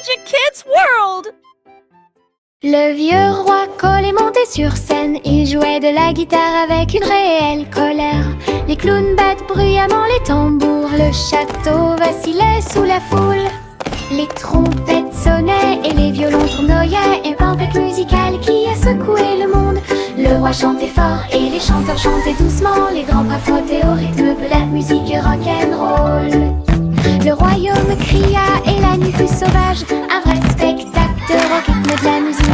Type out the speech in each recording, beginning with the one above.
Magic Kids World! Le vieux roi Cole est monté sur scène. Il jouait de la guitare avec une réelle colère. Les clowns battent bruyamment les tambours. Le château vacillait sous la foule. Les trompettes sonnaient et les violons tournoyaient. Une tempête musicale qui a secoué le monde. Le roi chantait fort et les chanteurs chantaient doucement. Les grands bras frottaient au rythme de la musique rock'n'roll. Le royaume cria et la nuit fut sauvage. Un vrai spectacle au rythme de la musique.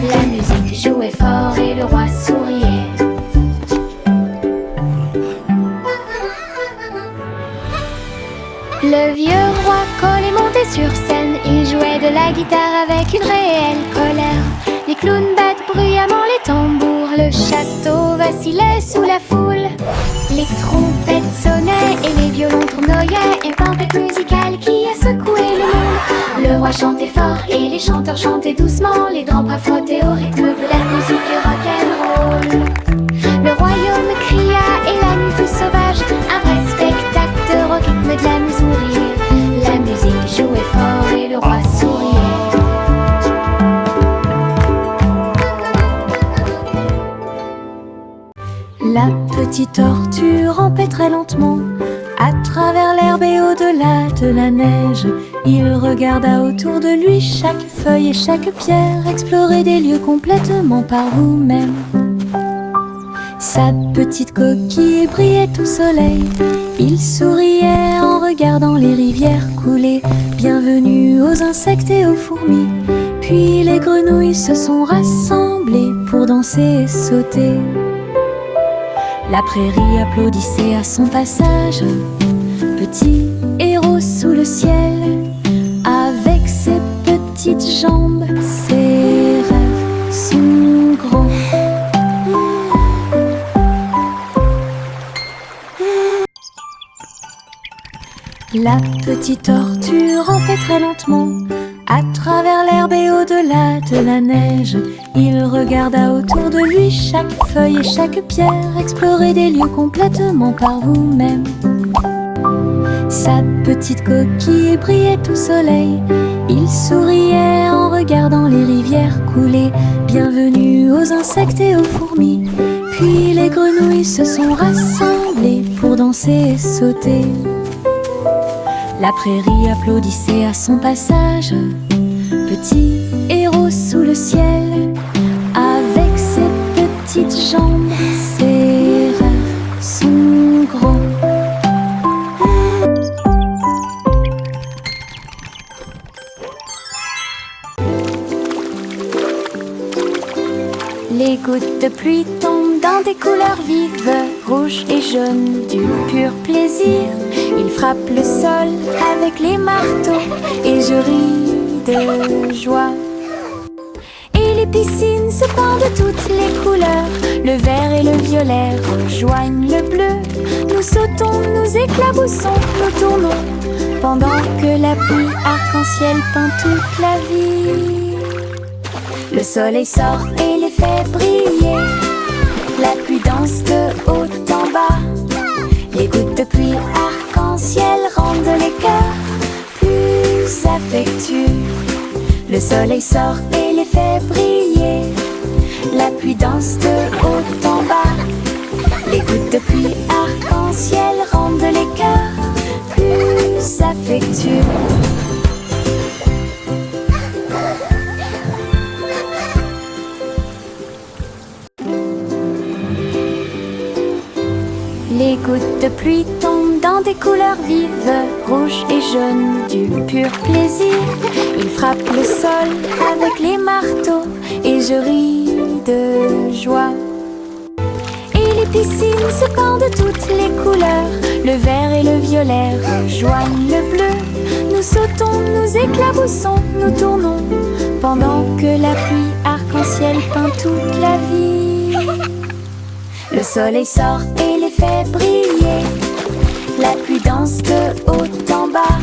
La musique jouait fort et le roi souriait. Le vieux roi Cole est monté sur scène. Il jouait de la guitare avec une réelle colère. Les clowns battent bruyamment les tambours. Le château vacillait sous la foule. Les trompettes sonnaient et les violons tournoyaient. Une tempête musicale qui a secoué le monde. Le roi chantait fort et les chanteurs chantaient doucement. Les grands bras frottaient au rythme de la musique rock'n'roll. Le royaume cria et la nuit fut sauvage. Un vrai spectacle au rythme de la musique. La musique jouait fort et le roi souriait. La petite tortue rampait très lentement à travers l'herbe et au-delà de la neige. Il regarda autour de lui chaque feuille et chaque pierre, explorer des lieux complètement par vous-même. Sa petite coquille brillait au soleil. Il souriait en regardant les rivières couler. Bienvenue aux insectes et aux fourmis. Puis les grenouilles se sont rassemblées pour danser et sauter. La prairie applaudissait à son passage. Petit héros sous le ciel, avec ses petites jambes, ses rêves sont grands. La petite tortue rampait très lentement à travers l'herbe et au-delà de la neige. Il regarda autour de lui chaque feuille et chaque pierre, explorer des lieux complètement par vous-même. Sa petite coquille brillait au soleil. Il souriait en regardant les rivières couler. Bienvenue aux insectes et aux fourmis. Puis les grenouilles se sont rassemblées pour danser et sauter. La prairie applaudissait à son passage. Petit héros sous le ciel, avec ses petites jambes, ses rêves sont grands. Les gouttes de pluie tombent dans des couleurs vives, rouge et jaune, du pur plaisir. Il frappe le sol avec les marteaux et je ris de joie. Et les piscines se pendent de toutes les couleurs. Le vert et le violet rejoignent le bleu. Nous sautons, nous éclaboussons, nous tournons, pendant que la pluie arc-en-ciel peint toute la vie. Le soleil sort et les fait briller. La pluie danse de haut en bas. Les gouttes de pluie arc-en-ciel rendent les cœurs plus affectueux. Le soleil sort et les fait briller. La pluie danse de haut en bas. Les gouttes de pluie arc-en-ciel rendent les cœurs plus affectueux. Les gouttes de pluie tombent dans des couleurs vives, rouge et jaune, du pur plaisir. Ils frappent le sol avec les marteaux et je ris de joie. Et les piscines se pendent de toutes les couleurs. Le vert et le violet rejoignent le bleu. Nous sautons, nous éclaboussons, nous tournons, pendant que la pluie arc-en-ciel peint toute la vie. Le soleil sort et les fait briller. La pluie danse de haut en bas.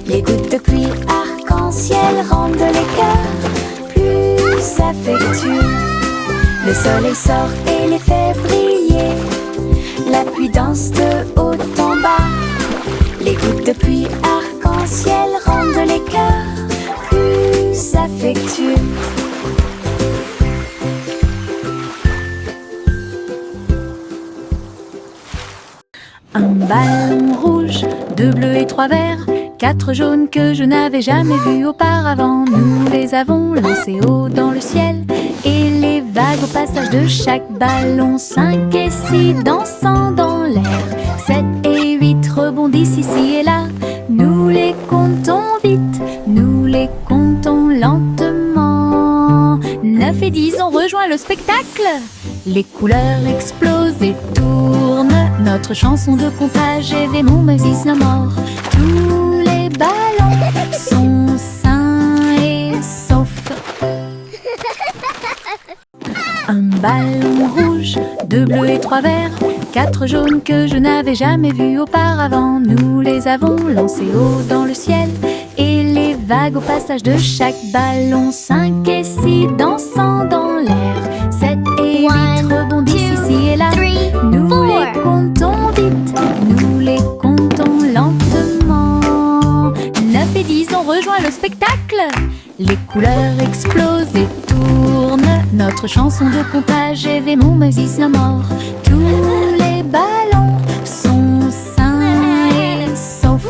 Les gouttes de pluie arc-en-ciel rendent les cœurs plus affectueux. Le soleil sort et les fait briller. La pluie danse de haut en bas. Les gouttes de pluie arc-en-ciel rendent les cœurs 2 bleus et 3 verts, 4 jaunes que je n'avais jamais vus auparavant. Nous les avons lancés haut dans le ciel, et les vagues au passage de chaque ballon. 5 et 6 dansant dans l'air, 7 et 8 rebondissent ici et là. Nous les comptons vite, nous les comptons lentement. 9 et 10 ont rejoint le spectacle. Les couleurs explosent et tournent, notre chanson de comptage est Ve Moses no more. Tous les ballons sont sains et saufs. Un ballon rouge, 2 bleus et 3 verts, 4 jaunes que je n'avais jamais vus auparavant. Nous les avons lancés haut dans le ciel, et les vagues au passage de chaque ballon. 5 et 6 dansant dans l'air, 7 et 8 rebondissent ici et là. Nous les comptons vite, nous les comptons lentement. 9 et 10 ont rejoint le spectacle. Les couleurs explosent et tournent, notre chanson de comptage est Ve Moses no more. Tous les ballons sont sains et saufs.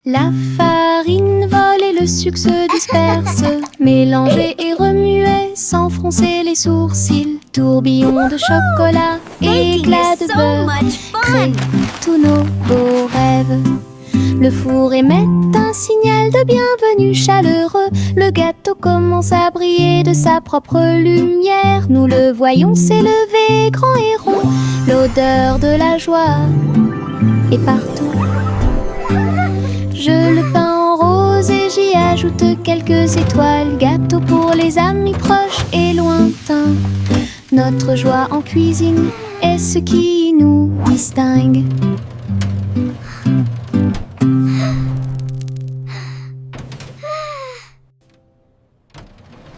La farine vole et le sucre se disperse, mélangez et remuez sans froncer les sourcils. Tourbillon de chocolat, éclat de beurre, créent tous nos beaux rêves. Le four émet un signal de bienvenue chaleureux. Le gâteau commence à briller de sa propre lumière. Nous le voyons s'élever grand et rond. L'odeur de la joie est partout. Je le peins en rose et j'y ajoute quelques étoiles. Gâteau pour les amis proches et lointains. Notre joie en cuisine est ce qui nous distingue.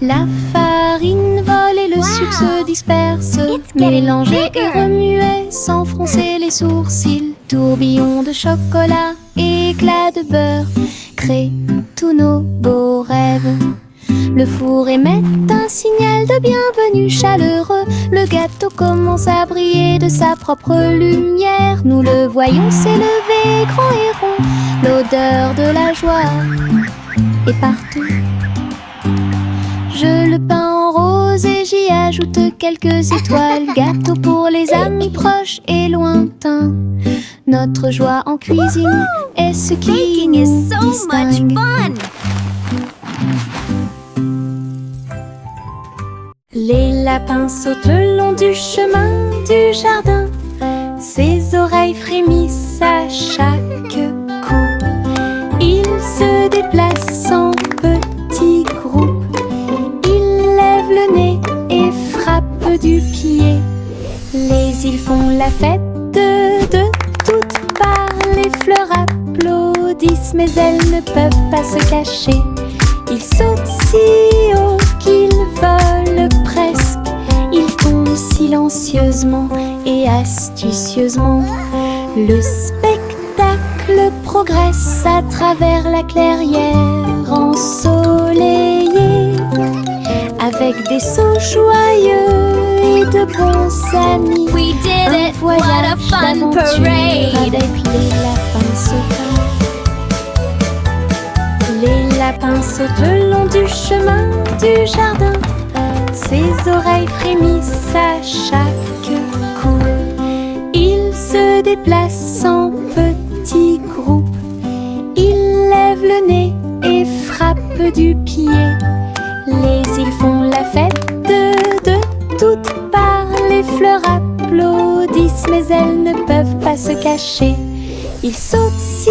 La farine vole et le sucre se disperse, mélangez et remuez sans froncer les sourcils. Tourbillon de chocolat, éclat de beurre, créent tous nos beaux rêves. Le four émet un signal de bienvenue chaleureux. Le gâteau commence à briller de sa propre lumière. Nous le voyons s'élever grand et rond. L'odeur de la joie est partout. Je le peins en rose et j'y ajoute quelques étoiles. Gâteau pour les amis proches et lointains. Notre joie en cuisine est ce qui nous distingue. Les lapins sautent le long du chemin du jardin. Ses oreilles frémissent à chaque coup. Ils se déplacent en petits groupes. Ils lèvent le nez et frappent du pied. Les îles font la fête de toutes parts. Les fleurs applaudissent, mais elles ne peuvent pas se cacher. Ils sautent si haut qu'ils volent presque. Ils tombent silencieusement et astucieusement. Le spectacle progresse à travers la clairière ensoleillée, avec des sauts joyeux et de bons amis. We did Un it! What a voyage fun d'aventure parade! avec les lapins sautants. Les lapins sautent le long du chemin du jardin. Ses oreilles frémissent à chaque coup. Ils se déplacent en petits groupes. Ils lèvent le nez et frappent du pied. Les îles font la fête de toutes parts. Les fleurs applaudissent, mais elles ne peuvent pas se cacher. Ils sautent si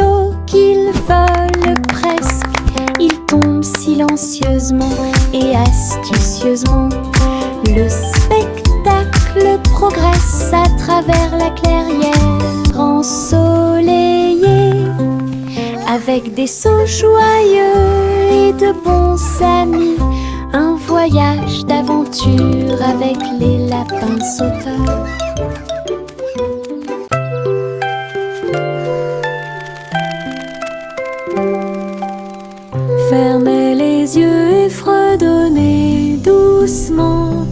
haut qu'ils volent presque. Ils tombent silencieusement et astucieusement. Le spectacle progresse à travers la clairière ensoleillée, avec des sauts joyeux et de bons amis. Un voyage d'aventure avec les lapins sauteurs. Fermez les yeux et fredonnez doucement.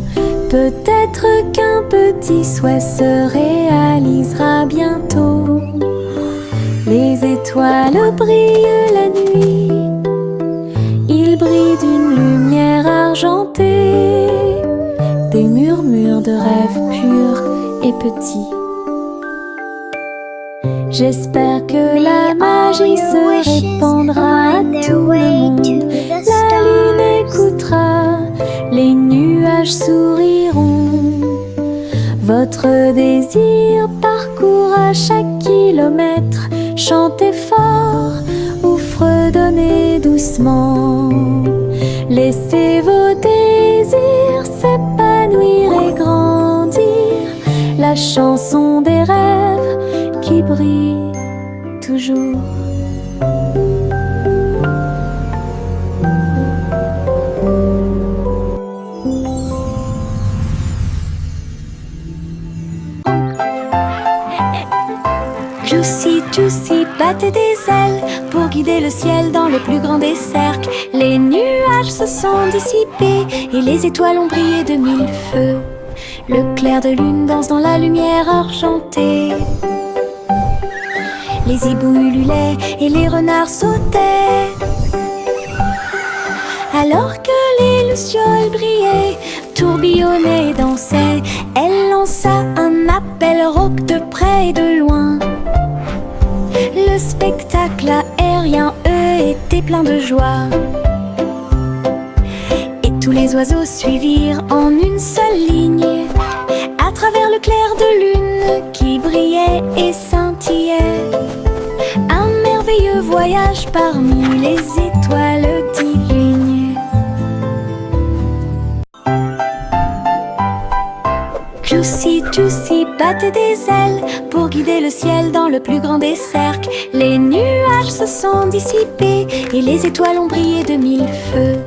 Peut-être qu'un petit souhait se réalisera bientôt. Les étoiles brillent la nuit, ils brillent d'une lumière argentée, des murmures de rêves purs et petits. J'espère que la magie se répandra à tout le monde. La lune écoutera, les nuages souriront. Votre désir parcourra chaque kilomètre. Chantez fort ou fredonnez doucement. Laissez vos désirs s'épanouir et grandir. La chanson des rêves qui brille toujours. Juicy, Juicy, battez des ailes pour guider le ciel dans le plus grand des cercles. Les nuages se sont dissipés et les étoiles ont brillé de mille feux. Le clair de lune danse dans la lumière argentée. Les hiboux ululaient et les renards sautaient. Alors que les lucioles brillaient, tourbillonnaient et dansaient, elle lança un appel rauque de près et de loin. Le spectacle aérien, eux, était plein de joie. Et tous les oiseaux suivirent en une seule ligne, à travers le clair de lune qui brillait et scintillait. Un merveilleux voyage parmi les étoiles divines. Juicy, Juicy, battez des ailes pour guider le ciel dans le plus grand des cercles. Les nuages se sont dissipés et les étoiles ont brillé de mille feux.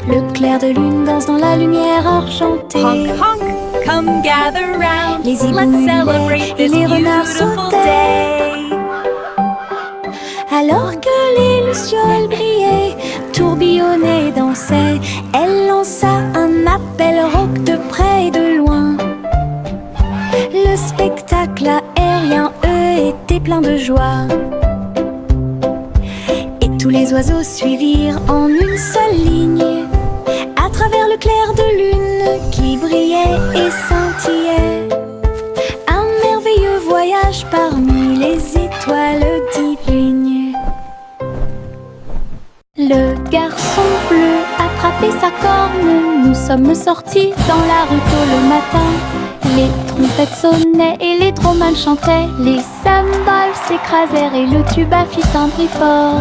Le clair de lune danse dans la lumière argentée. Honk, honk, come gather round. Les hiboux Let's ululaient celebrate et this les renards beautiful sautaient. day. Alors que les lucioles brillaient, tourbillonnaient et dansaient, elle lança un appel rauque de près et de loin. Le spectacle aérien, eux, était plein de joie. Et tous les oiseaux suivirent en une seule ligne, à travers le clair de lune qui brillait et scintillait. Un merveilleux voyage parmi les étoiles divines. Le garçon bleu attrapait sa corne. Nous sommes sortis dans la rue tôt le matin. Les trompettes sonnaient et les trommanes chantaient. Les cymbales s'écrasèrent et le tuba fit un bruit fort.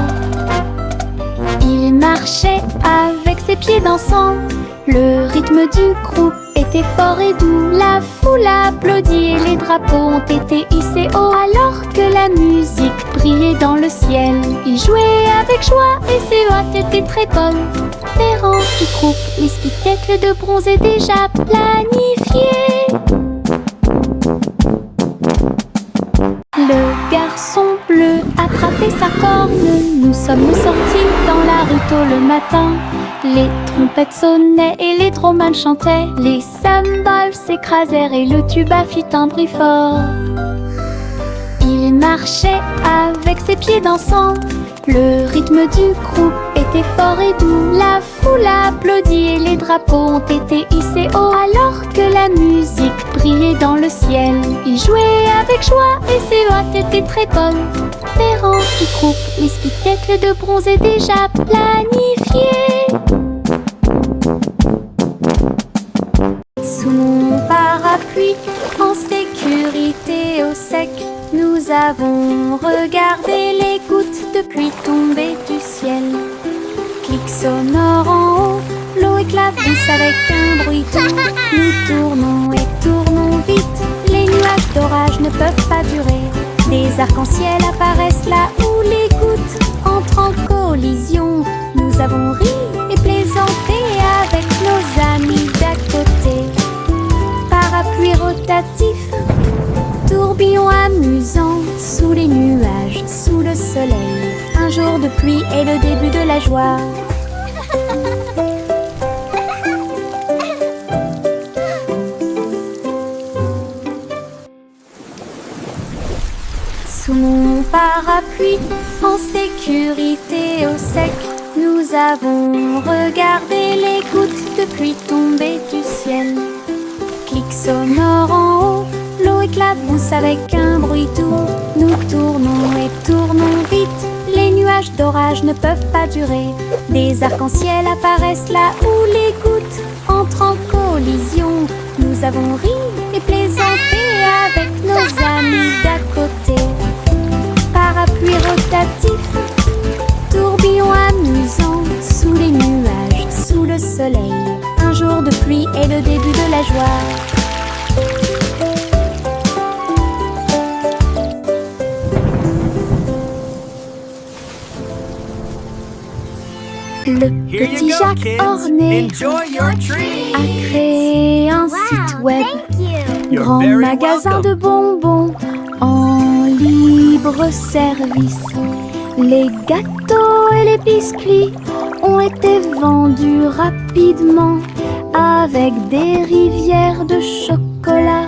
Il marchait avec ses pieds dansants. Le rythme du groupe était fort et doux. La foule applaudit et les drapeaux ont été hissés haut. Alors que la musique brillait dans le ciel, il jouait avec joie et ses hôtes étaient très bonnes. Les rangs du groupe, les spectacles de bronze étaient déjà planifiés. Le garçon bleu attrapait sa corne. Nous sommes sortis dans la rue tôt le matin. Les trompettes sonnaient et les trommanes chantaient. Les cymbales s'écrasèrent et le tuba fit un bruit fort. Il marchait avec ses pieds dansants. Le rythme du groupe était fort et doux. La foule applaudit et les drapeaux ont été hissés haut. Alors que la musique brillait dans le ciel, il jouait avec joie et ses hôtes étaient très bonnes. Les rangs du groupe, les spectacles de bronze étaient déjà planifiés. Sous mon parapluie, en sécurité au sec, nous avons regardé les gouttes de pluie tomber du ciel. Clic sonore en haut, l'eau éclabousse avec un bruit doux. Nous tournons et tournons vite, les nuages d'orage ne peuvent pas durer. Des arcs-en-ciel apparaissent là où les gouttes entrent en collision. Nous avons ri et plaisanté avec nos amis d'à côté. Parapluie rotatif, tourbillon amusant, sous les nuages, sous le soleil. Un jour de pluie est le début de la joie. sous mon parapluie, en sécurité au sec. Nous avons regardé les gouttes de pluie tomber du ciel. Clic sonore en haut, l'eau éclabousse avec un bruit doux. Nous tournons et tournons vite, les nuages d'orage ne peuvent pas durer. Des arcs-en-ciel apparaissent là où les gouttes entrent en collision. Nous avons ri et plaisanté avec nos amis d'à côté. Parapluie rotatif, tourbillon amusant, sous les nuages, sous le soleil. Un jour de pluie est le début de la joie. Le Here petit you go, Jacques kids. orné Enjoy your treat. a créé un site web. You're Grand very magasin welcome. de bonbons en libre service. Les gâteaux et les biscuits ont été vendus rapidement avec des rivières de chocolat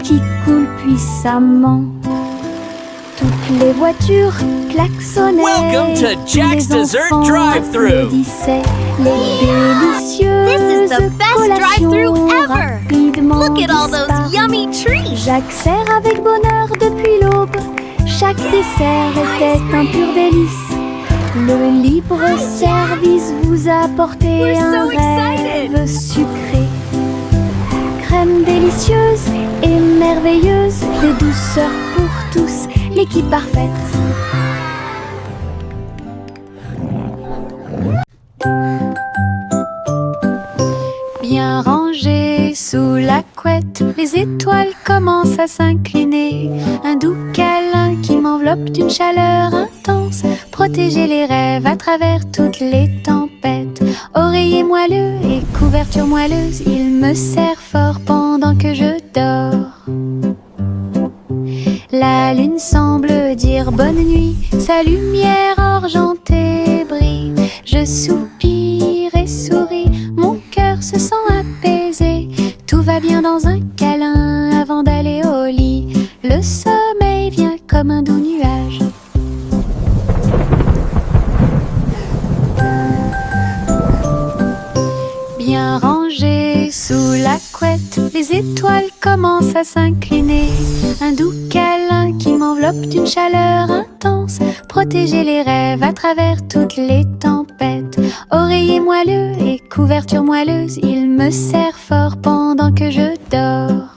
qui coulent puissamment. Toutes les voitures klaxonnaient, Welcome to Jack's les Dessert enfants Drive-Thru. applaudissaient, les délicieuses This is the best collations drive-thru ever. rapidement Look at all those disparues. yummy treats. Jacques sert avec bonheur depuis l'aube. Chaque dessert était un pur délice. Le libre-service vous a apporté We're un so excited. rêve sucré. Crème délicieuse et merveilleuse, des douceurs pour tous, l'équipe parfaite. Bien rangées sous la couette, les étoiles commencent à s'incliner. Un doux câlin qui m'enveloppe d'une chaleur intense. Protéger les rêves à travers toutes les tempêtes. Oreiller moelleux et couverture moelleuse, il me serre fort pendant que je dors. La lune semble dire bonne nuit, sa lumière argentée brille. Je soupire et souris, mon cœur se sent apaisé. Tout va bien dans un câlin avant d'aller au lit. Le sommeil vient comme un doux nuage. Bien rangées sous la couette, les étoiles commencent à s'incliner. Un doux câlin qui m'enveloppe d'une chaleur intense. Protéger les rêves à travers toutes les tempêtes. Oreiller moelleux et couverture moelleuse, il me serre fort pendant que je dors.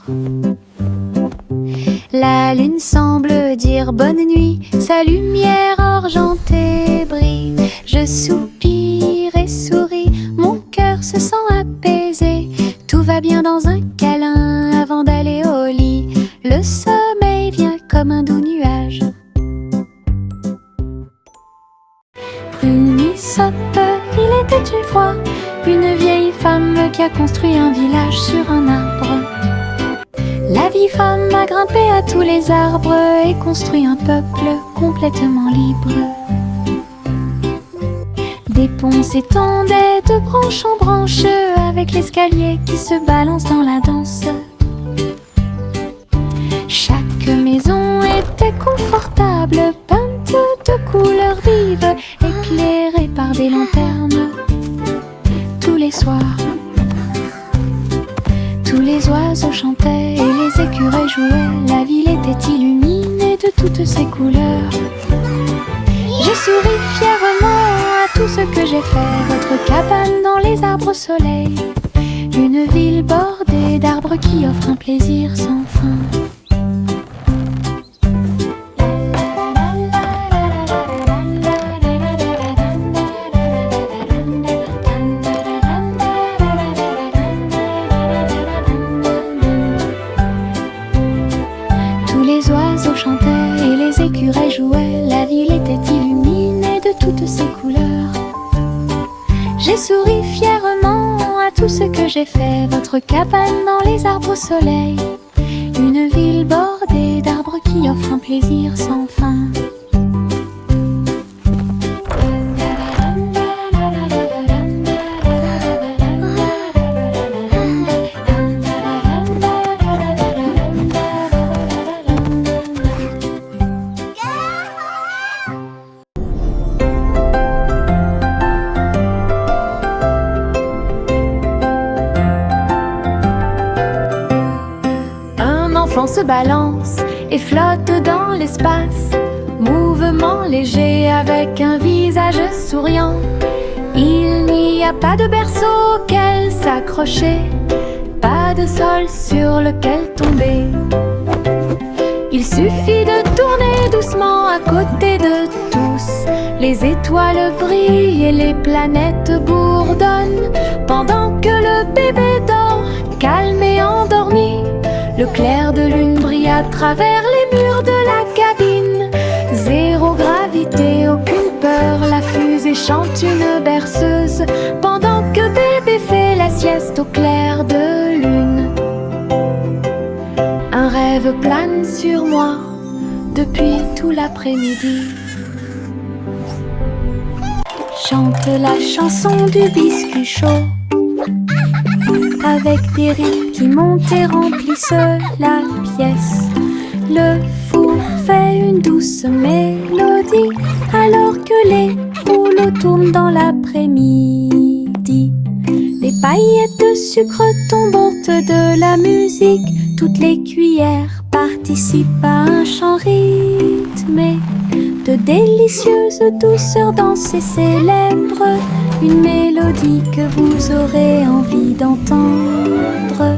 La lune semble dire bonne nuit, sa lumière argentée brille. Je soupire et souris, mon cœur se sent apaisé. Tout va bien dans un câlin avant d'aller au lit. Le sommeil vient comme un doux nuage. Prunisope, il était une fois une vieille femme qui a construit un village sur un arbre. La vieille femme a grimpé à tous les arbres et construit un peuple complètement libre. Des ponts s'étendaient de branche en branche avec l'escalier qui se balance dans la danse. Chaque maison était confortable, peinte de couleurs vives, éclairée par des lanternes. Tous les soirs, tous les oiseaux chantaient et les écureuils jouaient. La ville était illuminée de toutes ses couleurs. J'ai souri fièrement à tout ce que j'ai fait. Votre cabane dans les arbres au soleil. Une ville bordée d'arbres qui offre un plaisir sans fin. Tous les oiseaux chantaient et les écureuils jouaient. La ville était illuminée de toutes ses couleurs. J'ai souri fièrement à tout ce que j'ai fait. Votre cabane dans les arbres au soleil. Une ville bordée d'arbres qui offre un plaisir sans fin. se balance et flotte dans l'espace. Mouvement léger avec un visage souriant. Il n'y a pas de berceau auquel s'accrocher, pas de sol sur lequel tomber. Il suffit de tourner doucement à côté de tous. Les étoiles brillent et les planètes bourdonnent. Pendant que le bébé dort, calme et endormi, le clair de lune brille à travers les murs de la cabine. Zéro gravité, aucune peur, la fusée chante une berceuse pendant que bébé fait la sieste au clair de lune. Un rêve plane sur moi depuis tout l'après-midi. Chante la chanson du biscuit chaud avec des rythmes qui montent et remplissent la pièce. Le four fait une douce mélodie alors que les rouleaux tournent dans l'après-midi. Les paillettes de sucre tombantes de la musique, toutes les cuillères participent à un chant rythmé. De délicieuses douceurs dansées célèbrent une mélodie que vous aurez envie d'entendre.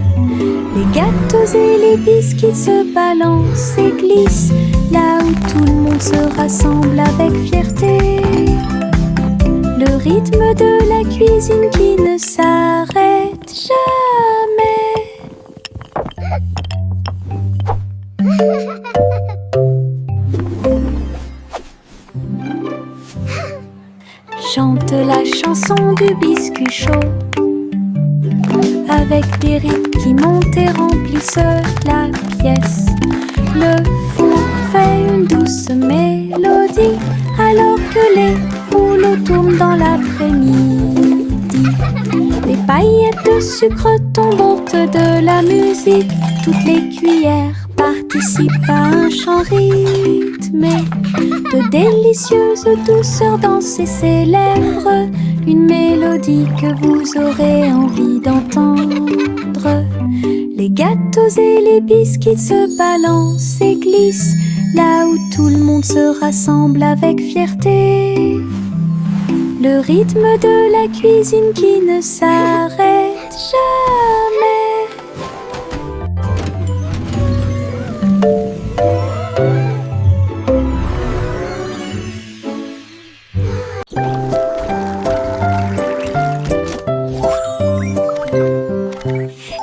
Les gâteaux et les biscuits se balancent et glissent là où tout le monde se rassemble avec fierté. Le rythme de la cuisine qui ne s'arrête jamais. Chante la chanson du biscuit chaud avec des rythmes qui montent et remplissent la pièce. Le four fait une douce mélodie alors que les rouleaux tournent dans l'après-midi. Les paillettes de sucre tombantes de la musique, toutes les cuillères participent à un chant rythmé. De délicieuses douceurs dansées célèbrent une mélodie que vous aurez envie d'entendre. Les gâteaux et les biscuits se balancent et glissent là où tout le monde se rassemble avec fierté. Le rythme de la cuisine qui ne s'arrête jamais.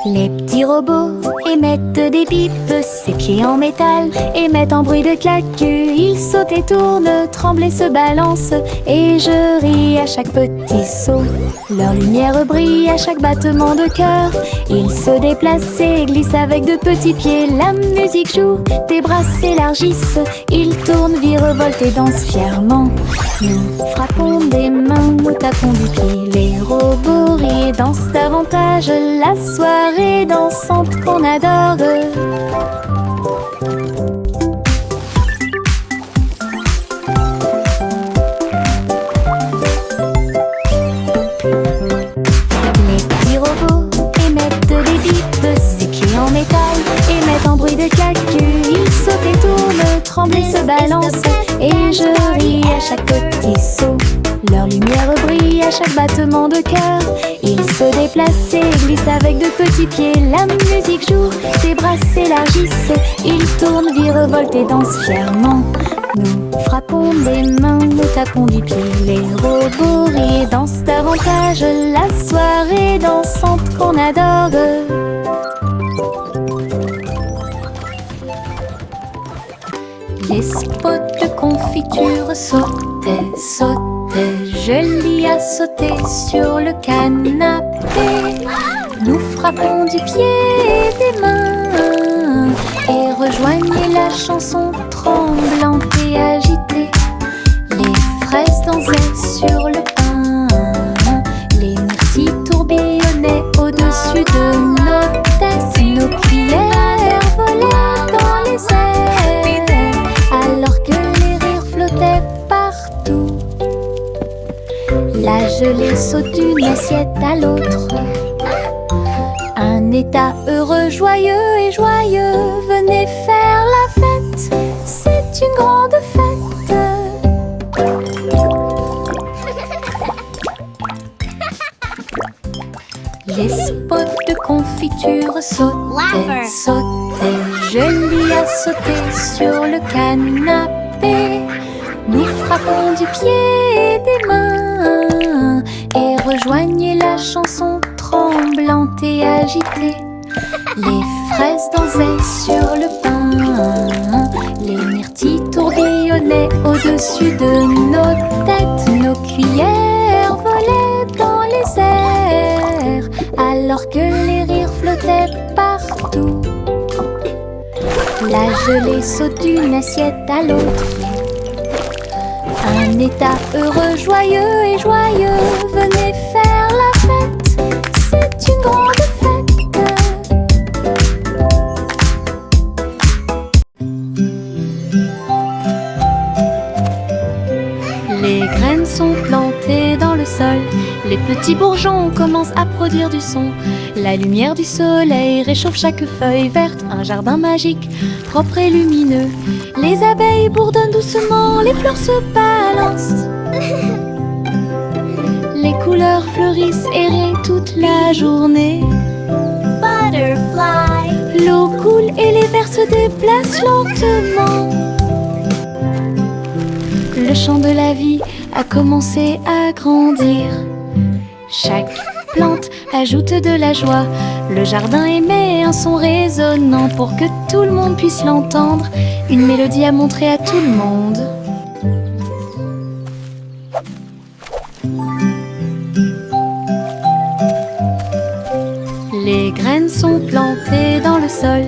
Les petits robots émettent des pipes, ses pieds en métal émettent un bruit de claque. Ils sautent et tournent, tremblent et se balancent, et je ris à chaque petit saut. Leur lumière brille à chaque battement de cœur. Ils se déplacent et glissent avec de petits pieds. La musique joue, tes bras s'élargissent. Ils tournent, virevoltent et dansent fièrement. Nous frappons des mains, nous tapons du pied. Les robots rient et dansent davantage. La soirée dansante qu'on adore. Les petits robots émettent des bips, ses pieds en métal émettent un bruit de claque. Ils sautent et tournent, tremblent et se balancent, et je ris à chaque petit saut. Leur lumière brille à chaque battement de cœur. Ils se déplacent et glissent avec de petits pieds. La musique joue, tes bras s'élargissent. Ils tournent, virevoltent et dansent fièrement. Nous frappons des mains, nous tapons du pied. Les robots rient et dansent davantage. La soirée dansante qu'on adore. Les spots de confiture sautaient, sautaient. Je lis à sauter sur le canapé. Nous frappons du pied et des mains et rejoignez la chanson tremblante et agitée. Les fraises dansaient sur le pain, les myrtilles tourbillonnaient au-dessus de nos têtes. Nos cuillères volaient dans les airs alors que les rires flottaient partout. La gelée saute d'une assiette à l'autre. Un état heureux, joyeux et joyeux. Venez faire la fête, c'est une grande fête. Les spots de confiture sautaient, sautaient. Julie a sauté sur le canapé. Nous frappons du pied et des mains et rejoignez la chanson tremblante et agitée. Les fraises dansaient sur le pain, les myrtilles tourbillonnaient au-dessus de nos têtes. Nos cuillères volaient dans les airs alors que les rires flottaient partout. La gelée saute d'une assiette à l'autre. Un état heureux, joyeux et joyeux. Venez faire la fête, c'est une grande fête. Les graines sont plantées dans le sol. Les petits bourgeons commencent à produire du son. La lumière du soleil réchauffe chaque feuille verte. Un jardin magique, propre et lumineux. Les abeilles bourdonnent doucement, les fleurs se balancent. Les couleurs fleurissent et rient toute la journée. Butterfly. L'eau coule et les vers se déplacent lentement. Le chant de la vie a commencé à grandir. Chaque plante ajoute de la joie. Le jardin émet un son résonnant pour que tout le monde puisse l'entendre. Une mélodie à montrer à tout le monde. Les graines sont plantées dans le sol.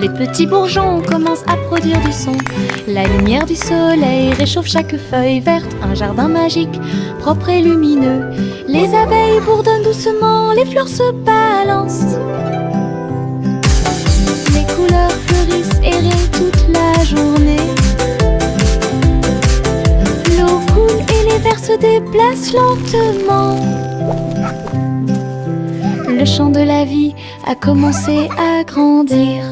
Les petits bourgeons commencent à produire du son. La lumière du soleil réchauffe chaque feuille verte. Un jardin magique, propre et lumineux. Les abeilles bourdonnent doucement, les fleurs se balancent. Les couleurs fleurissent et rient toute la journée. L'eau coule et les vers se déplacent lentement. Le chant de la vie a commencé à grandir.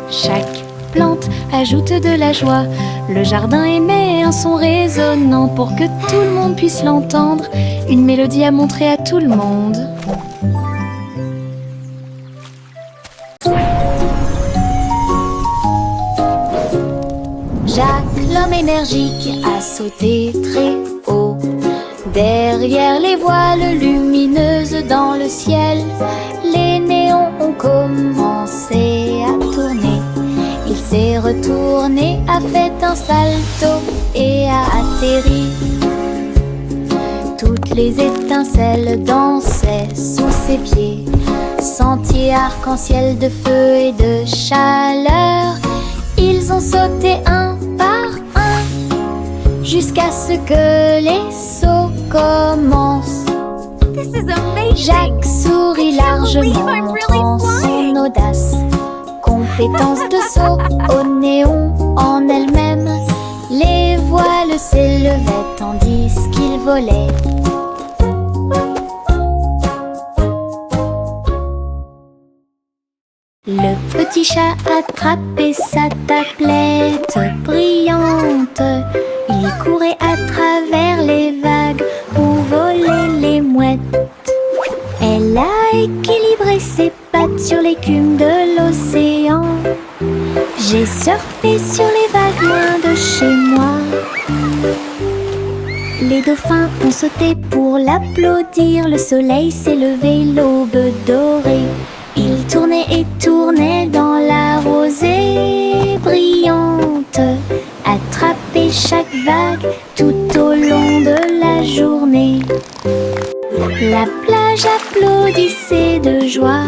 Chaque plante ajoute de la joie. Le jardin émet un son résonnant pour que tout le monde puisse l'entendre. Une mélodie à montrer à tout le monde. Jacques, l'homme énergique, a sauté très haut. Derrière les voiles lumineuses dans le ciel, les néons ont commencé à tourner. Il s'est retourné, a fait un salto et a atterri. Toutes les étincelles dansaient sous ses pieds. Sentier arc-en-ciel de feu et de chaleur. Ils ont sauté un par un jusqu'à ce que les sauts commencent. This is amazing. Jacques sourit largement, I'm really montrant flying. son audace. Compétence de saut au néon en elle-même. Les voiles s'élevaient tandis qu'il volait. Le petit chat attrapait sa tablette brillante. Il courait à travers les vagues où volaient les mouettes. Elle a équilibré ses pattes sur l'écume de l'océan. J'ai surfé sur les vagues loin de chez moi. Les dauphins ont sauté pour l'applaudir. Le soleil s'est levé, l'aube dorée. Il tournait et tournait dans la rosée brillante, attrapait chaque vague tout au long de la journée. La plage applaudissait de joie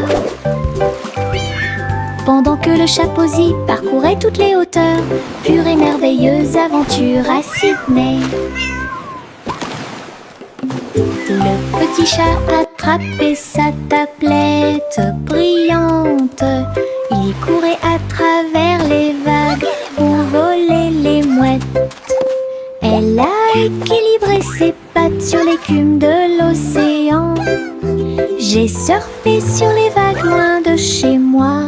pendant que le chapeauzi parcourait toutes les hauteurs. Pure et merveilleuse aventure à Sydney. Le petit chat attrapait sa tablette brillante. Il courait à travers les vagues où volaient les mouettes. Elle a équilibré ses pattes sur l'écume de l'océan. J'ai surfé sur les vagues loin de chez moi.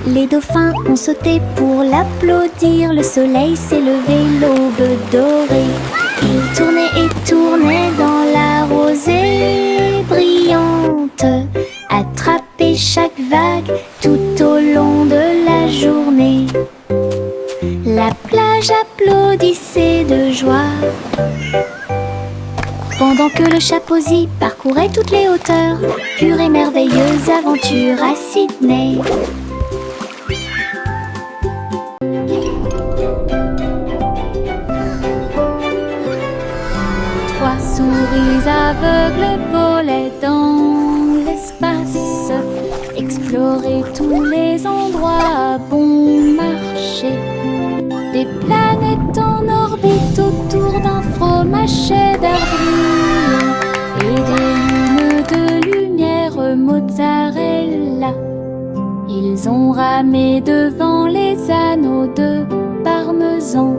Les dauphins ont sauté pour l'applaudir. Le soleil s'est levé, l'aube dorée. Il tournait et tournait dans la rosée brillante, attrapait chaque vague tout au long de la journée. La plage applaudissait de joie, pendant que le chapeauzi parcourait toutes les hauteurs. Pure et merveilleuse aventure à Sydney. Trois souris aveugles volaient dans l'espace, explorer tous les endroits à bon marché. Des planètes en orbite autour d'un fromachet d'air brillant et des lunes de lumière mozzarella. Ils ont ramé devant les anneaux de parmesan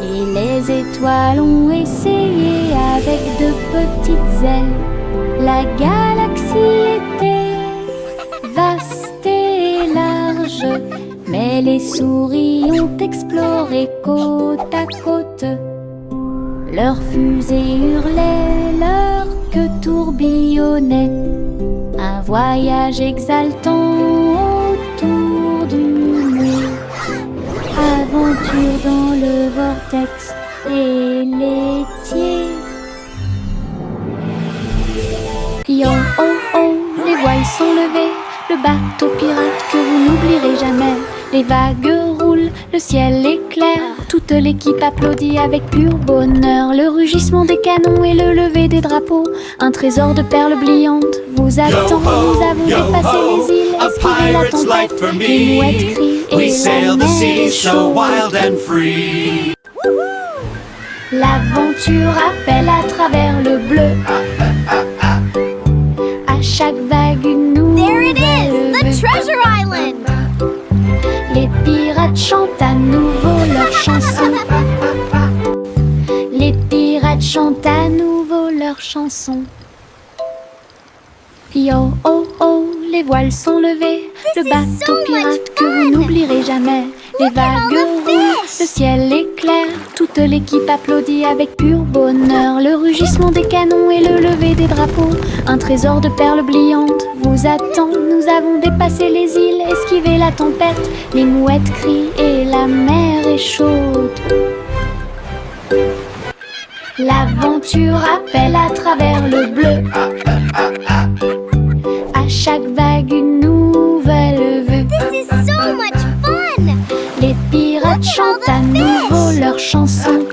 et les étoiles ont essayé avec de petites ailes. La galaxie était vaste et large, mais les souris ont exploré côte à côte. Leurs fusées hurlaient, leur queue tourbillonnait. Un voyage exaltant autour du monde. Aventure dans le vortex et laitier. Yo oh oh, les voiles sont levées. Le bateau pirate que vous n'oublierez jamais. Les vagues roulent, le ciel est clair. Toute l'équipe applaudit avec pur bonheur. Le rugissement des canons et le lever des drapeaux. Un trésor de perles brillantes vous attend. Nous avons dépassé les îles, esquivé la tempête. Les mouettes crient et la mer est chaude. L'aventure appelle à travers le bleu. À chaque vague une There it is! nouvelle The vue. Treasure Island! Les pirates chantent à nouveau leur chanson. Les pirates chantent à nouveau leur chanson. Yo oh oh, les voiles sont levées. Le is bateau so much pirate que vous fun. n'oublierez jamais. Les Look at all vagues the roulent, fish. le ciel est clair. Toute l'équipe applaudit avec pur bonheur. Le rugissement des canons et le lever des drapeaux. Un trésor de perles brillantes vous attend. Nous avons dépassé les îles, esquivé la tempête. Les mouettes crient et la mer est chaude. L'aventure appelle à travers le bleu. À chaque vague une nouvelle vue. This is so much fun! Les pirates chantent à nouveau leur chanson.